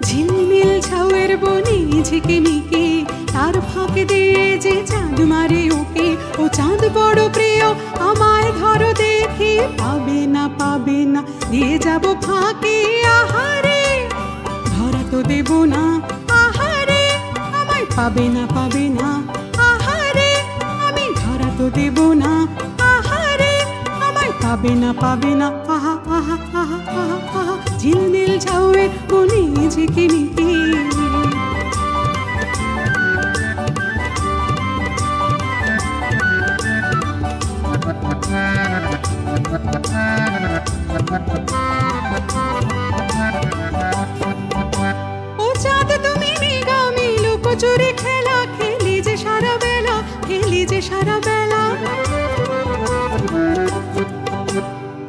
ঝিলমিল ছাউয়ের বনে ঝিকিমিকি তার ফাঁকে দিয়ে যে চাঁদ মারে ওকে, ও চাঁদ বড় প্রিয় আমায় ধরো দেখি, পাবে না দিয়ে যাব ফাঁকে। আহারে ধরা তো দেব না, আহারে আমায় পাবে না আহারে আমি ধরা তো দেব না, আহারে আমায় পাবে না আহা আহা আহা আহা আহা। ঝিলমিল ছাউয়ের বনে ঝিকিমিকি ও চাঁদ তুমি নিগামি লুকোচুরি খেলা খেলি যে সারা বেলা,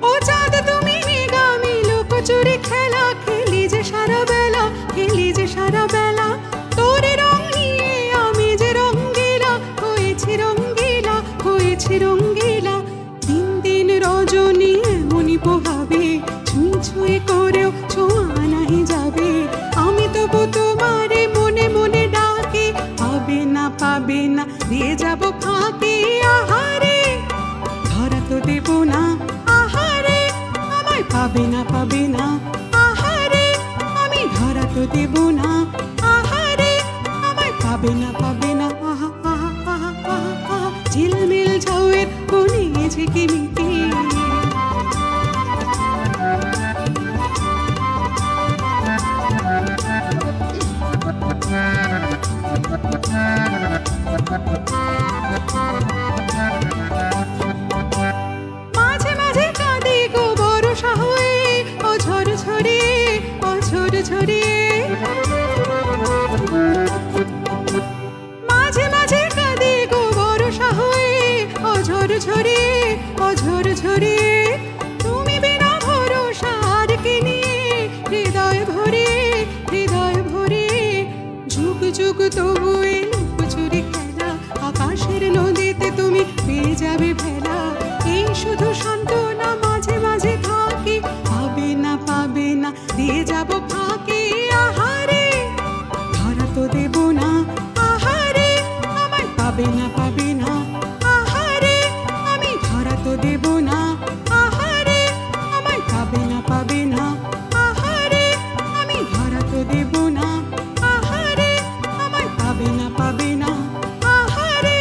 ও চাঁদ তুমি নিগামি লুকোচুরি খেলা খেলি যে সারা বেলা, তোর রং নিয়ে আমি যে রঙ্গিলা হয়েছি রঙ্গিলা। দিন রজনী এমনই পোহাবে, ছুঁয়ে করেও ছোঁয়া নাহি যাবে, আমি তবু তোমারে মনে মনে ডাকি, পাবে না দিয়ে যাব ফাঁকে। আহারে ধরা তো দেব না, আহারে আমায় পাবে না আহারে আমি ধরা তো দেব না, আহারে আমায় পাবে না আহা আহা আহা আহা আহা। ঝিলমিল ছাউয়ের বনে ঝিকিমিকি মাঝে মাঝে কাঁদে গো বরষা হয়ে, অঝর ঝরিয়ে মাঝে মাঝে কাঁদে গো বরষা হয়ে, অঝর ঝরিয়ে তুমি বিনা ভরসা আর কি নিয়ে, হৃদয় ভরে যুগ যুগ তবু লুকোচুরি খেলা, আকাশের নদীতে তুমি পেয়ে যাবে ভেলা, এই শুধু সান্ত্বনা মাঝে মাঝে থাকি, পাবে না দিয়ে যাব ফাঁকে। আহারে ধরা তো দেব না, আহারে আমায় পাবে না আহারে আমি ধরা তো দেব না, আহারে আমায় পাবে না আহারে আমি ধরা তো দেব না, আহারে আমায় পাবে না আহারে।